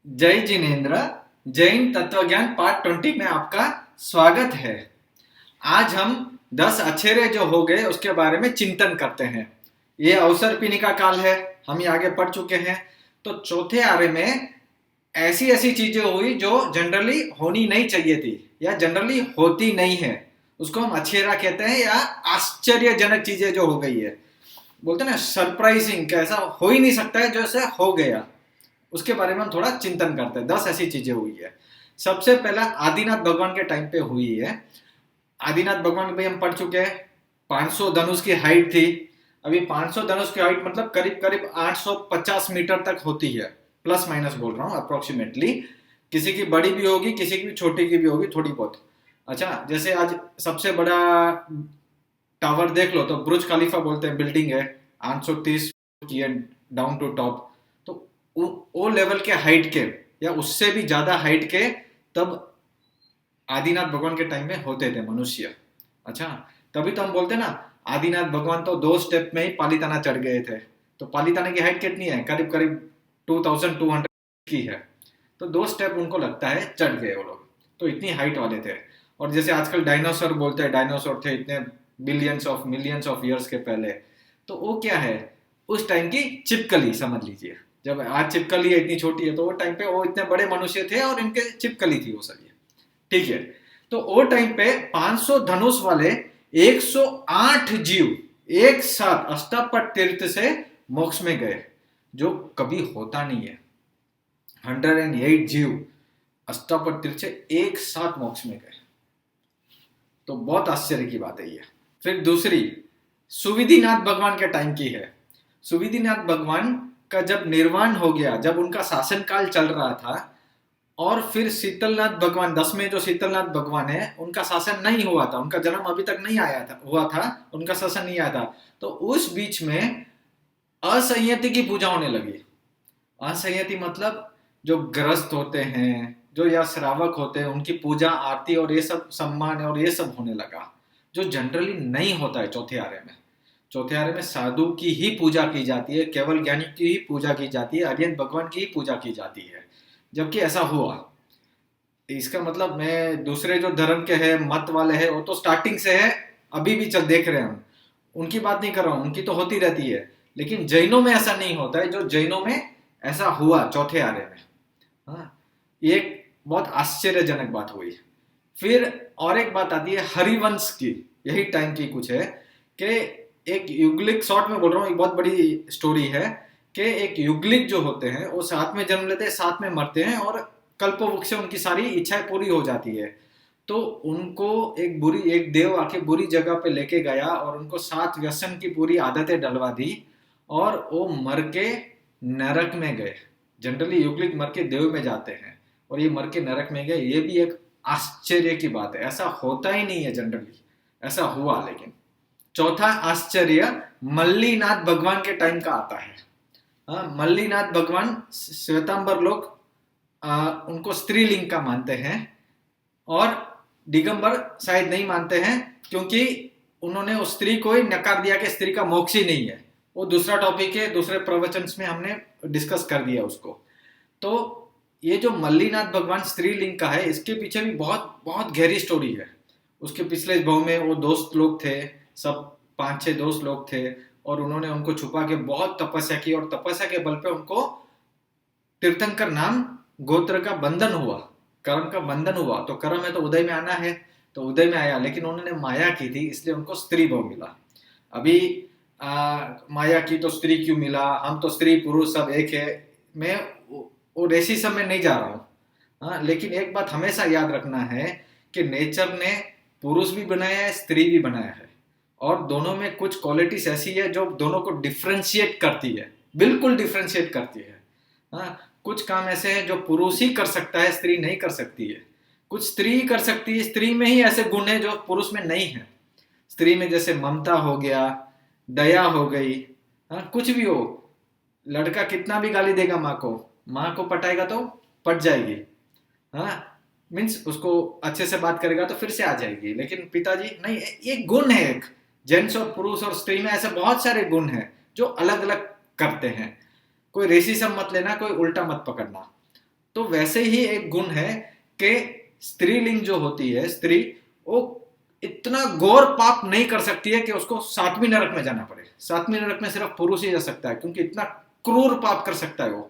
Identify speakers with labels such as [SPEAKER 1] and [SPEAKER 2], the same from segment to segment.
[SPEAKER 1] जय जिनेन्द्र। जैन तत्वज्ञान पार्ट 20 में आपका स्वागत है। आज हम 10 अछेरे जो हो गए उसके बारे में चिंतन करते हैं। ये अवसर पीने का काल है, हम ये आगे पढ़ चुके हैं। तो चौथे आरे में ऐसी ऐसी चीजें हुई जो जनरली होनी नहीं चाहिए थी या जनरली होती नहीं है, उसको हम अछेरा कहते हैं, या आश्चर्यजनक चीजें जो हो गई है, बोलते हैं ना सरप्राइजिंग, कैसा हो ही नहीं सकता है जो ऐसे हो गया, उसके बारे में हम थोड़ा चिंतन करते हैं। 10 ऐसी चीजें हुई है। सबसे पहला आदिनाथ भगवान के टाइम पे हुई है। आदिनाथ भगवान भी हम पढ़ चुके हैं। 500 धनुष की हाइट थी। अभी 500 धनुष की हाइट मतलब करीब करीब 850 मीटर तक होती है, प्लस माइनस बोल रहा हूँ अप्रोक्सीमेटली। किसी की बड़ी भी होगी, किसी की भी छोटी की भी होगी थोड़ी बहुत। अच्छा, जैसे आज सबसे बड़ा टावर देख लो तो बुर्ज खलीफा बोलते हैं, बिल्डिंग है 830 की है, डाउन टू टॉप। तो वो लेवल के हाइट के या उससे भी ज्यादा हाइट के तब आदिनाथ भगवान के टाइम में होते थे मनुष्य। अच्छा, तभी तो हम बोलते हैं ना, आदिनाथ भगवान तो 2 स्टेप में ही पालीताना चढ़ गए थे। तो पालीताना की हाइट कितनी है? करीब करीब 2200 की है। तो 2 स्टेप उनको लगता है चढ़ गए वो लोग, तो इतनी हाइट वाले थे। और जैसे आजकल डायनासोर बोलते हैं, डायनासोर थे इतने billions of millions of years के पहले। तो वो क्या है, उस टाइम की छिपकली समझ लीजिए। जब आज छिपकली है इतनी छोटी है, तो वो टाइम पे वो इतने बड़े मनुष्य थे और इनके छिपकली थी वो सब। ठीक है। तो वो टाइम पे 500 धनुष वाले 108 जीव एक साथ अष्टापद तीर्थ से मोक्ष में गए, जो कभी होता नहीं है। 108 जीव अष्टापद तीर्थ से एक साथ मोक्ष में गए, तो बहुत आश्चर्य की बात है ये। फिर दूसरी सुविधिनाथ भगवान के टाइम की है। सुविधिनाथ भगवान का जब निर्वाण हो गया, जब उनका शासन काल चल रहा था, और फिर शीतलनाथ भगवान 10 में जो शीतलनाथ भगवान है उनका शासन नहीं हुआ था, उनका जन्म अभी तक नहीं आया था, हुआ था, उनका शासन नहीं आया था। तो उस बीच में असंयति की पूजा होने लगी। असंयति मतलब जो ग्रस्त होते हैं, जो या श्रावक होते हैं, उनकी पूजा आरती और ये सब सम्मान और ये सब होने लगा, जो जनरली नहीं होता है चौथे आरे में। चौथे आरे में साधु की ही पूजा की जाती है, केवल ज्ञानी की ही पूजा की जाती है, अरिहंत भगवान की ही पूजा की जाती है। जबकि ऐसा हुआ, इसका मतलब मैं दूसरे जो धर्म के हैं, मत वाले हैं, वो तो स्टार्टिंग से है, अभी भी चल देख रहे हैं हम, उनकी बात नहीं कर रहा हूँ, उनकी तो होती रहती है। लेकिन जैनों में ऐसा नहीं होता है, जो जैनों में ऐसा हुआ चौथे आरे में। हाँ, ये एक बहुत आश्चर्यजनक बात हुई। फिर और एक बात आती है हरिवंश की, यही टाइम की कुछ है कि एक युगलिक, शॉर्ट में बोल रहा हूँ, एक बहुत बड़ी स्टोरी है कि एक युगलिक जो होते हैं वो साथ में जन्म लेते हैं, साथ में मरते हैं, और कल्पवृक्ष से उनकी सारी इच्छाएं पूरी हो जाती है। तो उनको एक देव आके बुरी जगह पे लेके गया और उनको 7 व्यसन की पूरी आदतें डलवा दी, और वो मर के नरक में गए। जनरली युगलिक मर के देव में जाते हैं, और ये मर के नरक में गए। ये भी एक आश्चर्य की बात है, ऐसा होता ही नहीं है जनरली, ऐसा हुआ। लेकिन चौथा आश्चर्य मल्लीनाथ भगवान के टाइम का आता है। मल्लीनाथ भगवान श्वेतांबर लोग उनको स्त्रीलिंग का मानते हैं, और दिगंबर शायद नहीं मानते हैं, क्योंकि उन्होंने उस स्त्री को ही नकार दिया कि स्त्री का मोक्ष ही नहीं है। वो दूसरा टॉपिक है, दूसरे प्रवचन में हमने डिस्कस कर दिया उसको। तो ये जो मल्लीनाथ भगवान स्त्रीलिंग का है, इसके पीछे भी बहुत बहुत गहरी स्टोरी है। उसके पिछले भाव में वो दोस्त लोग थे, सब 5-6 दोस्त लोग थे, और उन्होंने उनको छुपा के बहुत तपस्या की, और तपस्या के बल पे उनको तीर्थंकर नाम गोत्र का बंधन हुआ, कर्म का बंधन हुआ। तो कर्म है तो उदय में आना है, तो उदय में आया, लेकिन उन्होंने माया की थी, इसलिए उनको स्त्री भाव मिला। अभी माया की तो स्त्री क्यों मिला? हम तो स्त्री पुरुष सब एक है। मैं वो रेसिज्म में नहीं जा रहा हूँ। हाँ, लेकिन एक बात हमेशा याद रखना है कि नेचर ने पुरुष भी बनाया है, स्त्री भी बनाया है, और दोनों में कुछ क्वालिटीज ऐसी है जो दोनों को डिफ्रेंशिएट करती है, बिल्कुल डिफ्रेंशिएट करती है। हाँ, कुछ काम ऐसे हैं जो पुरुष ही कर सकता है, स्त्री नहीं कर सकती है। कुछ स्त्री ही कर सकती है, स्त्री में ही ऐसे गुण है जो पुरुष में नहीं है। स्त्री में जैसे ममता हो गया, दया हो गई, हाँ, कुछ भी हो। लड़का कितना भी गाली देगा माँ को पटाएगा तो पट जाएगी। हाँ, मीन्स उसको अच्छे से बात करेगा तो फिर से आ जाएगी। लेकिन पिताजी नहीं, ये गुण है एक। जेंट्स और पुरुष और स्त्री में ऐसे बहुत सारे गुण हैं जो अलग अलग करते हैं। कोई रेसिज्म मत लेना, कोई उल्टा मत पकड़ना। तो वैसे ही एक गुण है कि स्त्रीलिंग जो होती है, स्त्री, वो इतना घोर पाप नहीं कर सकती है कि उसको सातवीं नरक में जाना पड़े। सातवीं नरक में सिर्फ पुरुष ही जा सकता है, क्योंकि इतना क्रूर पाप कर सकता है वो।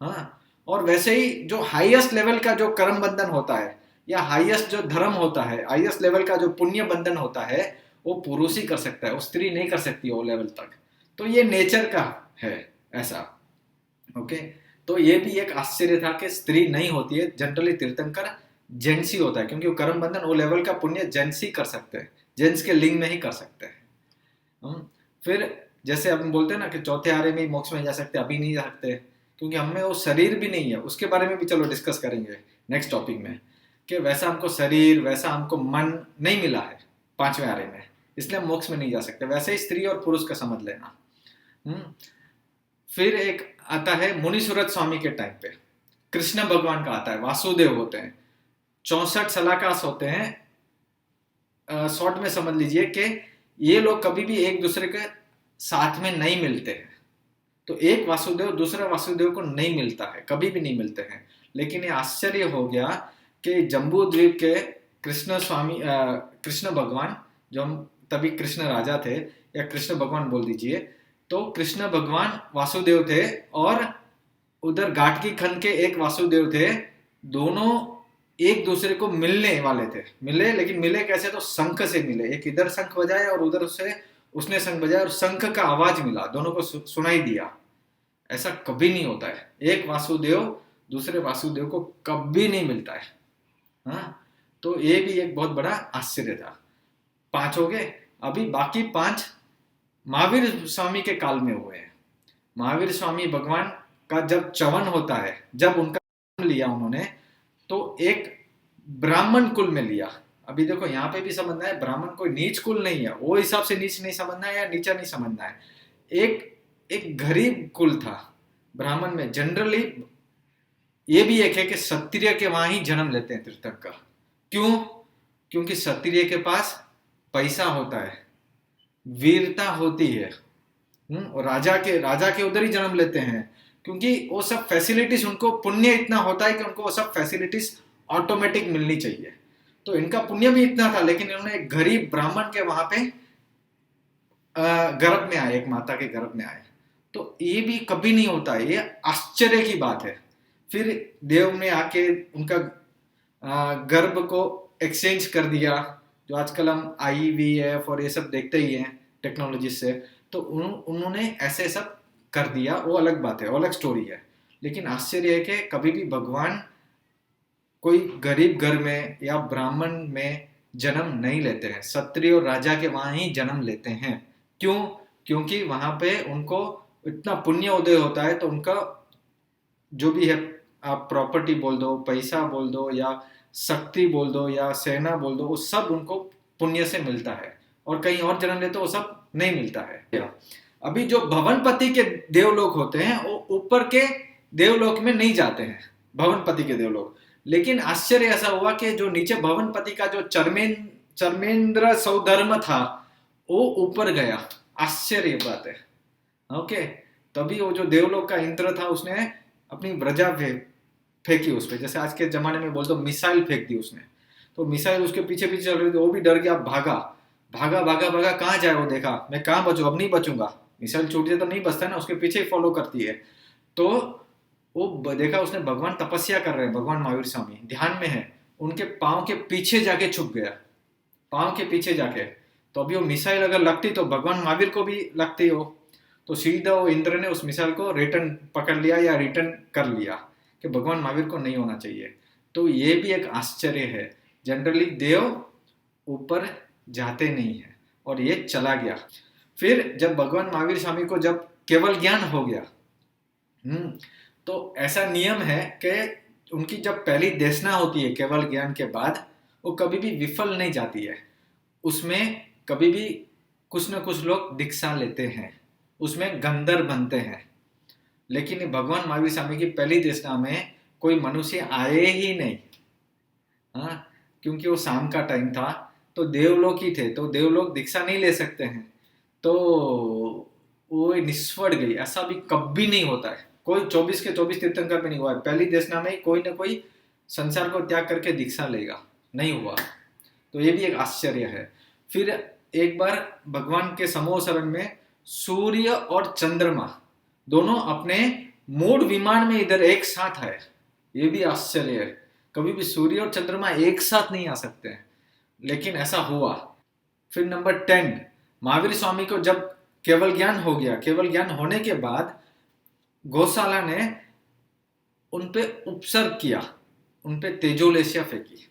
[SPEAKER 1] हाँ, और वैसे ही जो हाईएस्ट लेवल का जो कर्म बंधन होता है, या हाईएस्ट जो धर्म होता है, हाईएस्ट लेवल का जो पुण्य बंधन होता है, वो पुरुष ही कर सकता है, वो स्त्री नहीं कर सकती वो लेवल तक। तो ये नेचर का है ऐसा। ओके, तो ये भी एक आश्चर्य था कि स्त्री नहीं होती है, जनरली तीर्थंकर जेंट्स ही होता है, क्योंकि वो कर्म बंधन वो लेवल का पुण्य जेंट्स ही कर सकते हैं, जेंट्स के लिंग में ही कर सकते हैं। फिर जैसे हम बोलते हैं ना कि चौथे आरे में मोक्ष में जा सकते, अभी नहीं जा सकते, क्योंकि हमें वो शरीर भी नहीं है। उसके बारे में भी चलो डिस्कस करेंगे नेक्स्ट टॉपिक में, कि वैसा हमको शरीर, वैसा हमको मन नहीं मिला है पांचवें आरे में, इसलिए हम मोक्ष में नहीं जा सकते। वैसे ही स्त्री और पुरुष का समझ लेना। फिर एक आता है मुनीश्वरत स्वामी के टाइम पे, कृष्ण भगवान का आता है, वासुदेव होते हैं, 64 सलाकास होते हैं। शॉर्ट में समझ लीजिए कि ये लोग कभी भी एक दूसरे के साथ में नहीं मिलते हैं। तो एक वासुदेव दूसरे वासुदेव को नहीं मिलता है, कभी भी नहीं मिलते हैं। लेकिन ये आश्चर्य हो गया कि जम्बू द्वीप के कृष्ण स्वामी, कृष्ण भगवान, जो हम तभी कृष्ण राजा थे या कृष्ण भगवान बोल दीजिए, तो कृष्ण भगवान वासुदेव थे, और उधर घाटकी खंड के एक वासुदेव थे। दोनों एक दूसरे को मिलने वाले थे, मिले, लेकिन मिले कैसे, तो शंख से मिले। एक इधर शंख बजाया और उधर से उसने शंख बजाया, और शंख का आवाज मिला, दोनों को सुनाई दिया। ऐसा कभी नहीं होता है, एक वासुदेव दूसरे वासुदेव को कभी नहीं मिलता है। हाँ, तो ये भी एक बहुत बड़ा आश्चर्य था। 5 हो गए। अभी बाकी 5 महावीर स्वामी के काल में हुए हैं। महावीर स्वामी भगवान का जब च्यवन होता है, जब उनका नाम लिया उन्होंने, तो एक ब्राह्मण कुल में लिया। अभी देखो यहाँ पे भी समझना है, ब्राह्मण कोई नीच कुल नहीं है, वो हिसाब से नीच नहीं समझना है या नीचा नहीं समझना है। एक गरीब कुल था ब्राह्मण में। जनरली ये भी एक है कि क्षत्रिय के वहां ही जन्म लेते हैं तीर्थंकर। क्यों? क्योंकि क्षत्रिय के पास पैसा होता है, वीरता होती है, और राजा के उधर ही जन्म लेते हैं, क्योंकि वो सब फैसिलिटीज, उनको पुण्य इतना होता है कि उनको वो सब फैसिलिटीज ऑटोमेटिक मिलनी चाहिए। तो इनका पुण्य भी इतना था, लेकिन इन्होंने एक गरीब ब्राह्मण के वहां पे गर्भ में आए, एक माता के गर्भ में आए। तो ये भी कभी नहीं होता है, ये आश्चर्य की बात है। फिर देव ने आके उनका गर्भ को एक्सचेंज कर दिया, जो आजकल हम IVF और ये सब देखते ही हैं टेक्नोलॉजी से। तो उन्होंने ऐसे सब कर दिया, वो अलग बात है, वो अलग स्टोरी है। लेकिन आश्चर्य है कि कभी भी भगवान कोई गरीब घर में या ब्राह्मण में जन्म नहीं लेते हैं, क्षत्रिय और राजा के वहां ही जन्म लेते हैं। क्यों? क्योंकि वहां पे उनको इतना पुण्य उदय होता है, तो उनका जो भी है, आप प्रॉपर्टी बोल दो, पैसा बोल दो, या शक्ति बोल दो, या सेना बोल दो, वो सब उनको पुण्य से मिलता है। और कहीं और जन्म लेते वो सब नहीं मिलता है। अभी जो भवनपति के देवलोक होते हैं, वो ऊपर के देवलोक में नहीं जाते हैं, भवनपति के देवलोक। लेकिन आश्चर्य ऐसा हुआ कि जो नीचे भवनपति का जो चर्मेंद्र सौधर्म था, वो ऊपर गया। आश्चर्य बात है। ओके, तभी वो जो देवलोक का इंद्र था, उसने अपनी व्रजा फेंकी उस पर, जैसे आज के जमाने में बोल दो मिसाइल फेंक दी उसने। तो मिसाइल उसके पीछे पीछे चल रही थी, वो भी डर गया, भागा भागा भागा भागा, कहाँ जाए वो, देखा मैं कहाँ बचूं, अब नहीं बचूंगा, मिसाइल छूट जाए तो नहीं बचता ना, उसके पीछे ही फॉलो करती है। तो वो देखा उसने, भगवान तपस्या कर रहे हैं, भगवान महावीर स्वामी ध्यान में है, उनके पाँव के पीछे जाके छुप गया, पाँव के पीछे जाके। तो अभी वो मिसाइल अगर लगती तो भगवान महावीर को भी लगती हो, तो सीधा वो इंद्र ने उस मिसाइल को रिटर्न पकड़ लिया या रिटर्न कर लिया, कि भगवान महावीर को नहीं होना चाहिए। तो ये भी एक आश्चर्य है, जनरली देव ऊपर जाते नहीं है, और ये चला गया। फिर जब भगवान महावीर स्वामी को जब केवल ज्ञान हो गया, तो ऐसा नियम है कि उनकी जब पहली देशना होती है केवल ज्ञान के बाद, वो कभी भी विफल नहीं जाती है। उसमें कभी भी कुछ न कुछ लोग दीक्षा लेते हैं, उसमें गंधर बनते हैं। लेकिन भगवान महावीर स्वामी की पहली देशना में कोई मनुष्य आए ही नहीं। हाँ, क्योंकि वो शाम का टाइम था, तो देवलोक ही थे, तो देवलोक दीक्षा नहीं ले सकते हैं, तो वो निष्फल गई। ऐसा भी कभी नहीं होता है, कोई 24 के 24 तीर्थंकर में नहीं हुआ है। पहली देशना में कोई ना कोई संसार को त्याग करके दीक्षा लेगा, नहीं हुआ। तो ये भी एक आश्चर्य है। फिर एक बार भगवान के समूह शरण में सूर्य और चंद्रमा दोनों अपने मूड विमान में इधर एक साथ है, ये भी आश्चर्य है। कभी भी सूर्य और चंद्रमा एक साथ नहीं आ सकते हैं, लेकिन ऐसा हुआ। फिर नंबर 10, महावीर स्वामी को जब केवल ज्ञान हो गया, केवल ज्ञान होने के बाद गौशाला ने उन पे उपसर्ग किया, उन पे तेजोलेशिया फेंकी।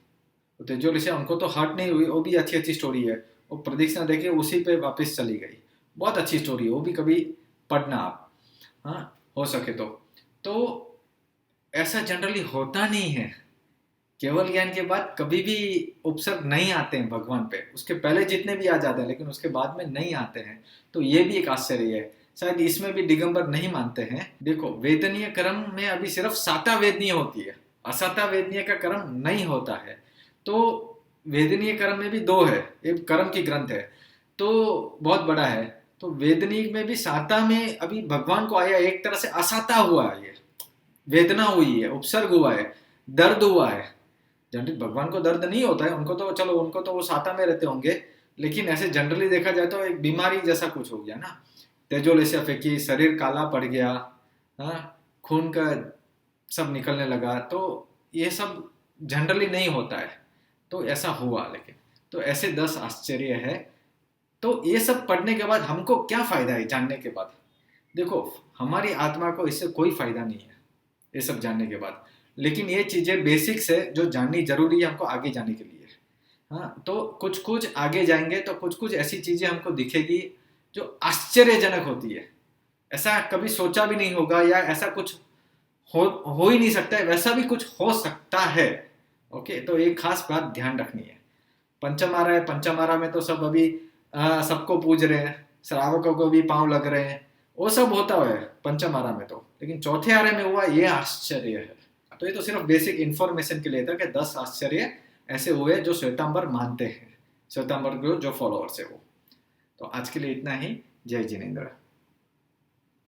[SPEAKER 1] तो तेजोलेशिया उनको तो हर्ट नहीं हुई, वो भी अच्छी स्टोरी है। वो प्रदीक्षा देखे उसी पे वापस चली गई, बहुत अच्छी स्टोरी है, वो भी कभी पढ़ना आप, हाँ हो सके तो ऐसा जनरली होता नहीं है। केवल ज्ञान के बाद कभी भी उपसर्ग नहीं आते हैं भगवान पे, उसके पहले जितने भी आ जाते हैं लेकिन उसके बाद में नहीं आते हैं। तो ये भी एक आश्चर्य है, शायद इसमें भी दिगंबर नहीं मानते हैं। देखो वेदनीय कर्म में अभी सिर्फ साता वेदनीय होती है, असाता वेदनीय का कर्म नहीं होता है। तो वेदनीय कर्म में भी 2 है, एक कर्म की ग्रंथ है तो बहुत बड़ा है। तो वेदनीय में भी साता में अभी भगवान को आया, एक तरह से असाता हुआ है, ये वेदना हुई है, उपसर्ग हुआ है, दर्द हुआ है। जनरली भगवान को दर्द नहीं होता है, उनको तो चलो उनको तो वो साता में रहते होंगे, लेकिन ऐसे जनरली देखा जाए तो एक बीमारी जैसा कुछ हो गया ना, तेजोलेशिया फेंकी, शरीर काला पड़ गया, हाँ खून का सब निकलने लगा। तो ये सब जनरली नहीं होता है, तो ऐसा हुआ। लेकिन तो ऐसे 10 आश्चर्य है। तो ये सब पढ़ने के बाद हमको क्या फायदा है जानने के बाद? देखो हमारी आत्मा को इससे कोई फायदा नहीं है ये सब जानने के बाद, लेकिन ये चीजें बेसिक्स है जो जाननी जरूरी है हमको आगे जाने के लिए। हाँ तो कुछ कुछ आगे जाएंगे तो कुछ कुछ ऐसी चीजें हमको दिखेगी जो आश्चर्यजनक होती है, ऐसा कभी सोचा भी नहीं होगा, या ऐसा कुछ हो ही नहीं सकता है, वैसा भी कुछ हो सकता है। ओके, तो एक खास बात ध्यान रखनी है। पंचमारा है, पंचमारा में तो सब अभी सबको पूज रहे हैं, श्रावकों को भी पांव लग रहे हैं, वो सब होता है पंचमारा में तो, लेकिन चौथे आरे में हुआ ये आश्चर्य है। तो ये तो सिर्फ बेसिक इंफॉर्मेशन के लिए था कि 10 आश्चर्य ऐसे हुए जो श्वेतांबर मानते हैं, श्वेतांबर के जो फॉलोअर्स है वो। तो आज के लिए इतना ही। जय जिनेंद्र।